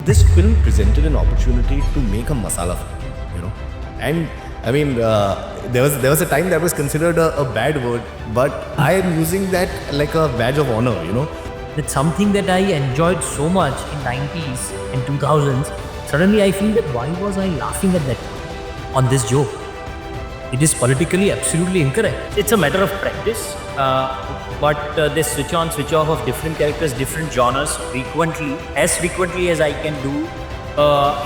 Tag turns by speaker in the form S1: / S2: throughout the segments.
S1: This film presented an opportunity to make a masala film, and I mean, there was a time that was considered a bad word, but I am using that like a badge of honor.
S2: It's something that I enjoyed so much in 90s and 2000s. Suddenly I feel that why was I laughing at that on this joke? It is politically absolutely incorrect. It's a matter of practice, but this switch on, switch off of different characters, different genres as frequently as I can do,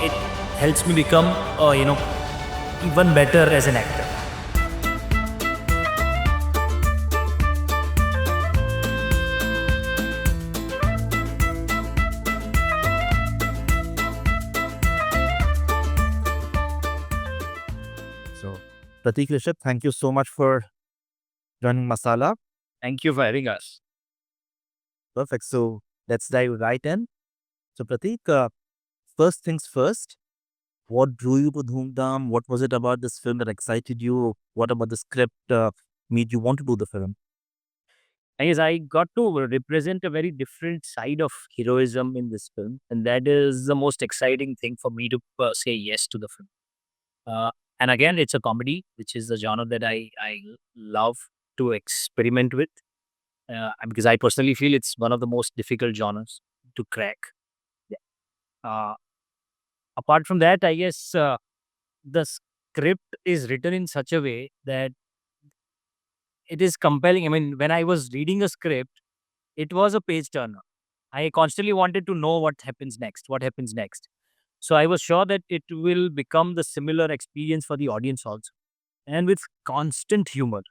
S2: it helps me become, even better as an actor.
S3: So, Pratik Rishabh, thank you so much for joining Masala.
S2: Thank you for having us.
S3: Perfect. So, let's dive right in. So, Pratik, first things first, what drew you to Dhoomdam? What was it about this film that excited you? What about the script made you want to do the film?
S2: I guess I got to represent a very different side of heroism in this film, and that is the most exciting thing for me to say yes to the film. And again, it's a comedy, which is the genre that I love to experiment with, because I personally feel it's one of the most difficult genres to crack. Yeah. Uh, Apart from that, I guess the script is written in such a way that it is compelling. I mean, when I was reading a script, it was a page turner. I constantly wanted to know what happens next, what happens next. So I was sure that it will become the similar experience for the audience also, and with constant humor.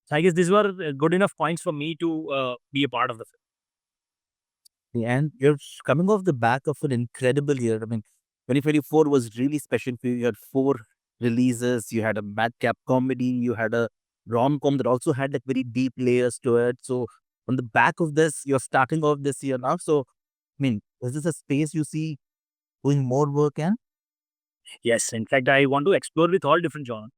S2: So I guess these were good enough points for me to be a part of the film.
S3: And you're coming off the back of an incredible year. I mean, 2024 was really special for you. You had four releases, you had a madcap comedy, you had a rom com that also had like very deep layers to it. So, on the back of this, you're starting off this year now. So, I mean, is this a space you see doing more work in?
S2: Yes, in fact, I want to explore with all different genres.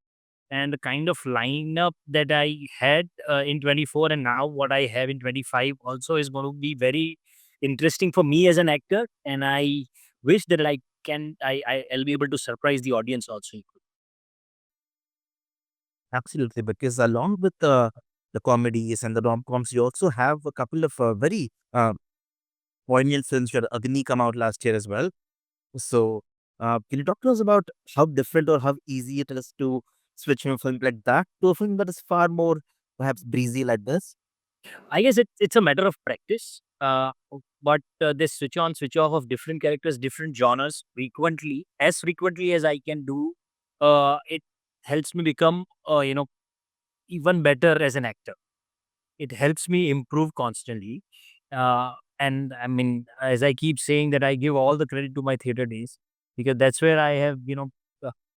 S2: And the kind of lineup that I had in 24 and now what I have in 25 also is going to be very interesting for me as an actor. And I wish that I'll be able to surprise the audience also.
S3: Absolutely, because along with the comedies and the rom coms, you also have a couple of very poignant films. You had Agni come out last year as well. So, can you talk to us about how different or how easy it is to switch from a film like that to a film that is far more perhaps breezy like this?
S2: I guess it's a matter of practice. But this switch on, switch off of different characters, different genres as frequently as I can do, it helps me become, even better as an actor. It helps me improve constantly. And I mean, as I keep saying that I give all the credit to my theater days because that's where I have,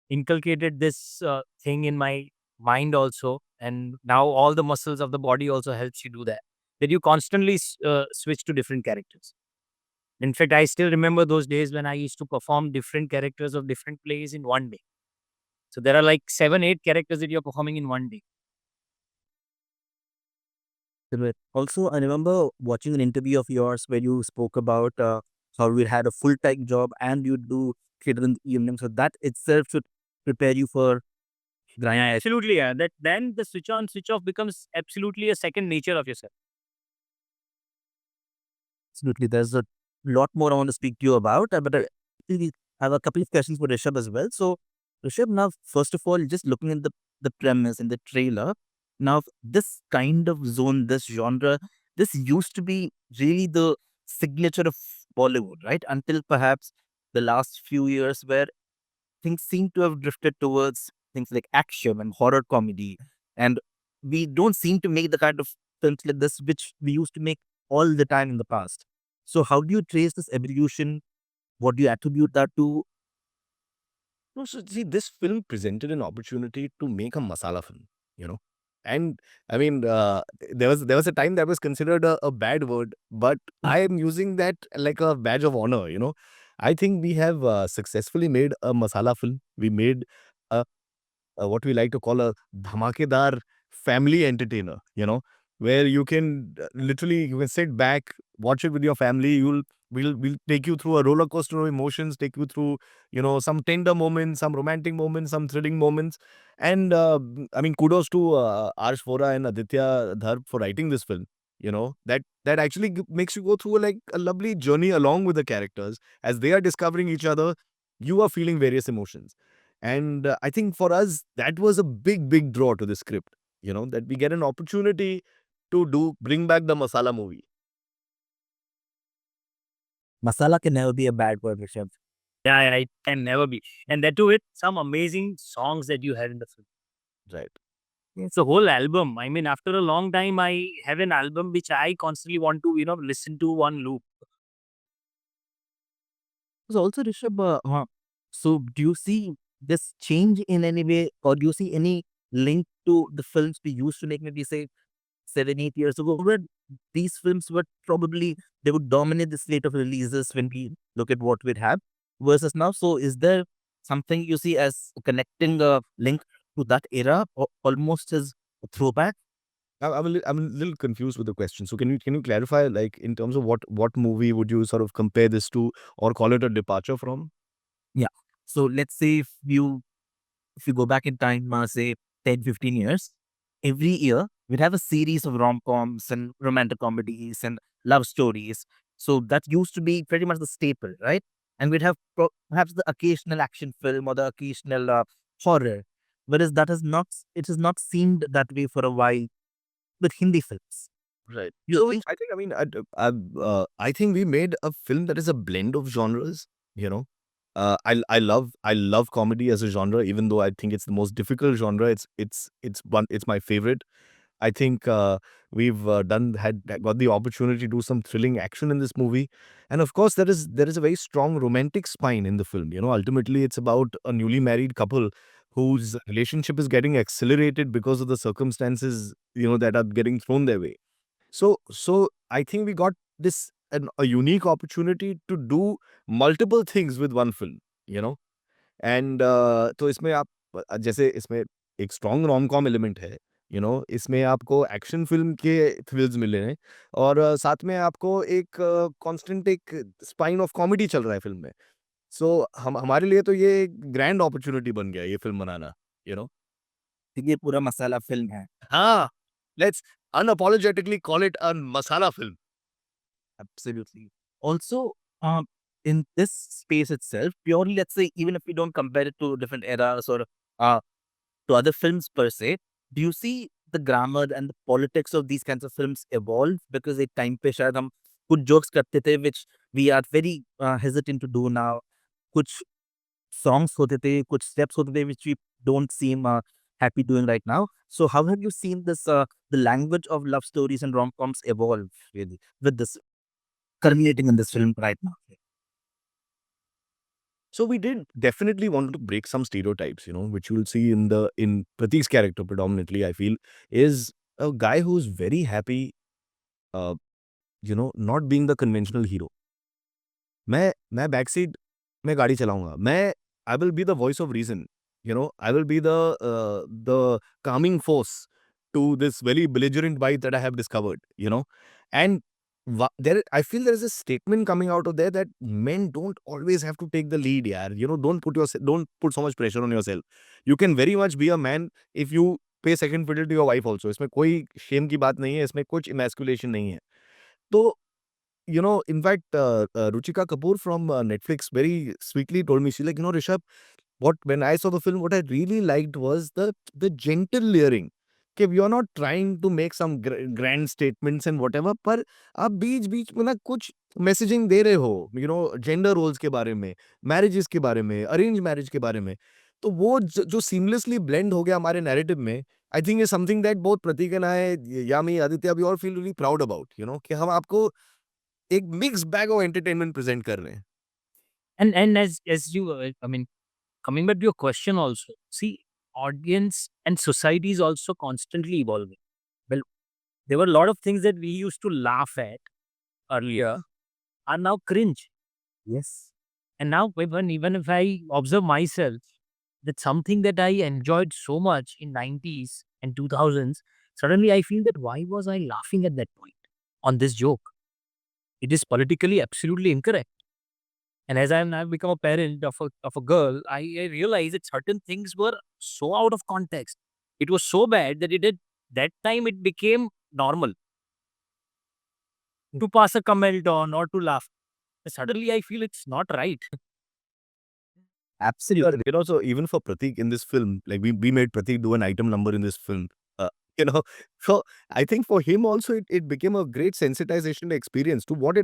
S2: inculcated this thing in my mind also. And now all the muscles of the body also helps you do that. That you constantly switch to different characters. In fact, I still remember those days when I used to perform different characters of different plays in one day. So there are like 7, 8 characters that you're performing in one day.
S3: Right. Also, I remember watching an interview of yours where you spoke about how you had a full time job and you do theater in the evening. So, that itself should prepare you for Graya.
S2: Absolutely, yeah. That then the switch on, switch off becomes absolutely a second nature of yourself.
S3: Absolutely. There's a lot more I want to speak to you about, but I have a couple of questions for Rishabh as well. So, Rishabh, now, first of all, just looking at the premise in the trailer, now, this kind of zone, this genre, this used to be really the signature of Bollywood, right? Until perhaps the last few years, where things seem to have drifted towards things like action and horror comedy. And we don't seem to make the kind of films like this, which we used to make all the time in the past. So, how do you trace this evolution? What do you attribute that to?
S1: No, so see, this film presented an opportunity to make a masala film, and I mean, there was a time that was considered a bad word, but I am using that like a badge of honor. I think we have successfully made a masala film. We made what we like to call a dhamakedar family entertainer, where you can literally you can sit back, watch it with your family. We'll take you through a roller coaster of emotions, take you through, some tender moments, some romantic moments, some thrilling moments. And I mean, kudos to Arsh Vora and Aditya Dharp for writing this film. That actually makes you go through like a lovely journey along with the characters as they are discovering each other. You are feeling various emotions, and I think for us that was a big draw to the script. That we get an opportunity to bring back the masala movie.
S3: Masala can never be a bad word, Rishabh.
S2: Yeah, it can never be. And that too with some amazing songs that you had in the film.
S1: Right.
S2: It's a whole album. I mean, after a long time, I have an album which I constantly want to, listen to one loop.
S3: So also, Rishabh, so do you see this change in any way, or do you see any link to the films we used to make, maybe say 7, 8 years ago, where these films were probably, they would dominate the slate of releases when we look at what we'd have versus now? So is there something you see as connecting a link to that era, or almost as a throwback?
S1: I'm a little confused with the question. So can you clarify, like, in terms of what movie would you sort of compare this to or call it a departure from?
S3: Yeah. So let's say if you go back in time, say 10, 15 years, every year we'd have a series of rom-coms and romantic comedies and love stories. So that used to be pretty much the staple, right? And we'd have perhaps the occasional action film or the occasional horror. Whereas it has not seemed that way for a while with Hindi films.
S1: Right.
S3: You
S1: So
S3: think?
S1: I think, I mean, I think we made a film that is a blend of genres. You know, I love comedy as a genre, even though I think it's the most difficult genre. It's my favorite. I think we've got the opportunity to do some thrilling action in this movie, and of course there is a very strong romantic spine in the film. Ultimately it's about a newly married couple whose relationship is getting accelerated because of the circumstances that are getting thrown their way. So I think we got a unique opportunity to do multiple things with one film. You know, and तो इसमें आप जैसे इसमें एक strong rom-com element है, इसमें आपको action film के थ्रिल्स मिले हैं और साथ में आपको एक कांस्टेंट एक स्पाइन ऑफ कॉमेडी चल रहा है फ़िल्म में। सो हम हमारे लिए तो ये एक ग्रैंड अपॉर्च्युनिटी बन गया ये फ़िल्म बनाना, यू नो?
S3: ये पूरा मसाला फिल्म है।
S1: हाँ, let's unapologetically call it a masala film.
S3: Absolutely. Also, in this space itself, purely, let's say, even if we don't compare it to different eras or uh, to other films per se, do you see the grammar and the politics of these kinds of films evolve? Because एक time पे शायद हम कुछ jokes करते थे, which we are very hesitant to do now. कुछ songs होते थे, कुछ steps होते थे, which we don't seem happy doing right now. So how have you seen this, the language of love stories and rom-coms evolve really with this culminating in this film right now?
S1: So we did definitely want to break some stereotypes, which you'll see in Pratik's character predominantly, I feel, is a guy who's very happy, uh, not being the conventional hero. मैं back seat में गाड़ी चलाऊँगा। I will be the voice of reason, I will be the calming force to this very belligerent vibe that I have discovered, and I feel there is a statement coming out of there that men don't always have to take the lead, yaar. Don't put so much pressure on yourself. You can very much be a man if you pay second fiddle to your wife also. इसमें कोई shame की बात नहीं है, इसमें कुछ emasculation नहीं है। तो in fact, Ruchika Kapoor from Netflix very sweetly told me, she's like, Rishabh, when I saw the film, what I really liked was the gentle layering. कि we are not trying to make some grand statements and whatever, पर आप बीच-बीच में ना कुछ messaging दे रहे हो, gender roles के बारे में, मैरिजेस के बारे में, अरेंज मैरिज के बारे में। तो वो जो सीमलेसली ब्लेंड हो गया हमारे नैरेटिव में, I think is something that both Prateek and I, Yami, Aditya, we all feel really proud about, कि हम आपको एक mix bag of entertainment present कर रहे हैं।
S2: And as you, I mean, coming back to your question also, see, audience and society is also constantly evolving. Well, there were a lot of things that we used to laugh at earlier are now cringe.
S3: Yes.
S2: And now, even if I observe myself, that something that I enjoyed so much in 90s and 2000s, suddenly I feel that why was I laughing at that point on this joke? it is politically absolutely incorrect. And as I've become a parent of a girl, I realized that certain things were so out of context. It was so bad that that time it became normal to pass a comment on or to laugh. Suddenly I feel it's not right.
S3: Absolutely.
S1: You know, so even for Pratik in this film, like we made Pratik do an item number in this film. You know, so I think for him also it became a great sensitization experience to what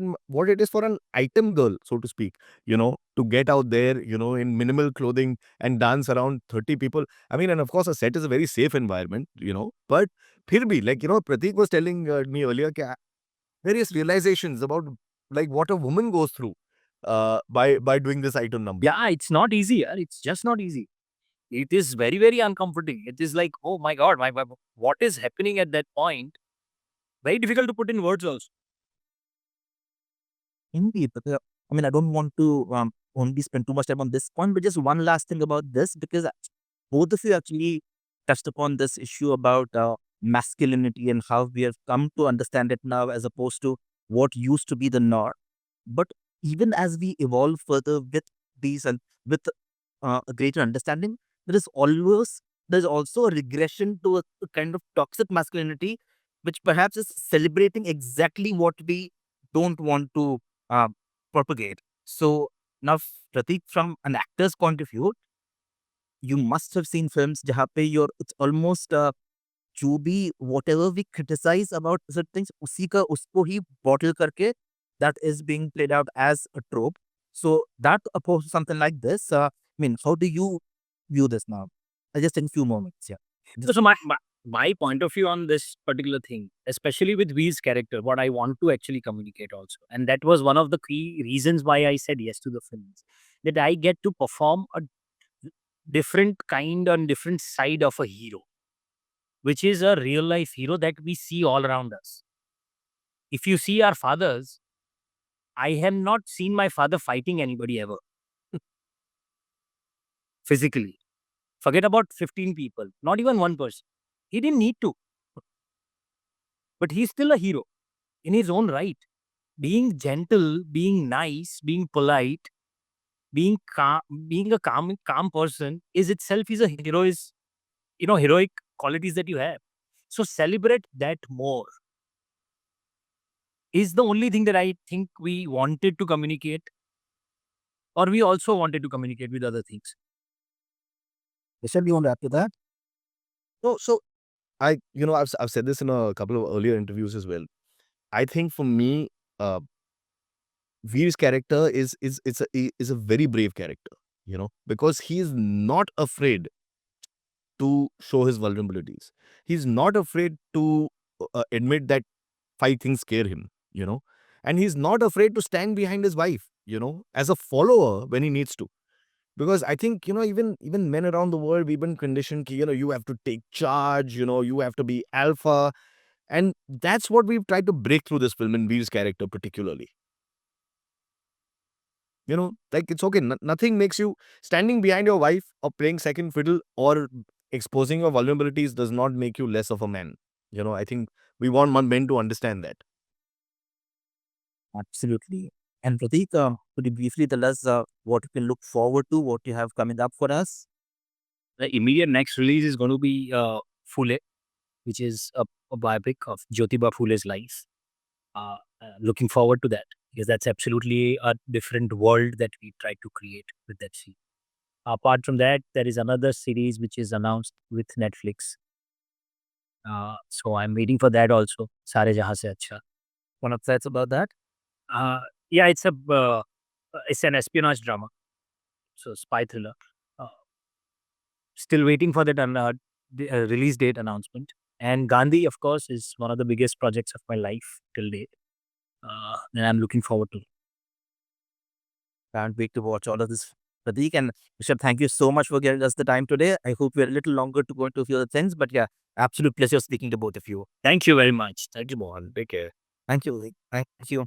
S1: it is for an item girl, so to speak. You know, to get out there, you know, in minimal clothing and dance around 30 people. I mean, and of course, a set is a very safe environment, you know. But फिर भी, like, you know, Pratik was telling me earlier various realizations about like what a woman goes through by doing this item number.
S2: Yeah, it's not easy. It's just not easy. It is very, very uncomforting. It is like, oh my God, what is happening at that point? Very difficult to put in words also.
S3: Indeed, but I mean, I don't want to only spend too much time on this point, but just one last thing about this, because both of you actually touched upon this issue about masculinity and how we have come to understand it now as opposed to what used to be the norm. But even as we evolve further with these and with a greater understanding, there's also a regression to a kind of toxic masculinity, which perhaps is celebrating exactly what we don't want to uh, propagate. So now, Pratik, from an actor's point of view, you must have seen films जहाँ पे it's almost जो भी whatever we criticize about certain things उसी का उसको ही bottle करके that is being played out as a trope. So that opposed to something like this, I mean, how do you view this now? Just in few moments, yeah.
S2: So my point of view on this particular thing, especially with V's character, what I want to actually communicate also, and that was one of the key reasons why I said yes to the films, that I get to perform a different kind and different side of a hero, which is a real life hero that we see all around us. If you see our fathers, I have not seen my father fighting anybody ever. Physically. Forget about 15 people, not even one person. He didn't need to. But he's still a hero in his own right. Being gentle, being nice, being polite, being calm, being a calm person is itself is a heroic qualities that you have. So celebrate that more is the only thing that I think we wanted to communicate, or we also wanted to communicate with other things.
S3: Rishabh, you want to add to that?
S1: So you know, I've said this in a couple of earlier interviews as well. I think for me, Veer's character is a very brave character, you know, because he is not afraid to show his vulnerabilities. He's not afraid to admit that 5 things scare him, you know, and he's not afraid to stand behind his wife, you know, as a follower when he needs to. Because I think, you know, even men around the world, we've been conditioned, you know, you have to take charge, you know, you have to be alpha. And that's what we've tried to break through this film in Veer's character particularly. You know, like it's okay. Nothing makes you standing behind your wife or playing second fiddle or exposing your vulnerabilities does not make you less of a man. You know, I think we want men to understand that.
S3: Absolutely. And Pratik, could you briefly tell us what you can look forward to, what you have coming up for us?
S2: The immediate next release is going to be Phule, which is a biopic of Jyotiba Phule's life. Looking forward to that because that's absolutely a different world that we try to create with that scene. Apart from that, there is another series which is announced with Netflix. So I'm waiting for that also. Sare Jahan Se Acha.
S3: Want to thoughts about that?
S2: Yeah, it's an espionage drama, so spy thriller. Uh, Still waiting for that release date announcement. And Gandhi, of course, is one of the biggest projects of my life till date. And I'm looking forward to it.
S3: Can't wait to watch all of this, Pratik. And Rishabh, thank you so much for giving us the time today. I hope we're a little longer to go into a few other things, but yeah, absolute pleasure speaking to both of you.
S2: Thank you very much. Thank you,
S1: Mohan, take care.
S3: Thank you, Lee. Thank you.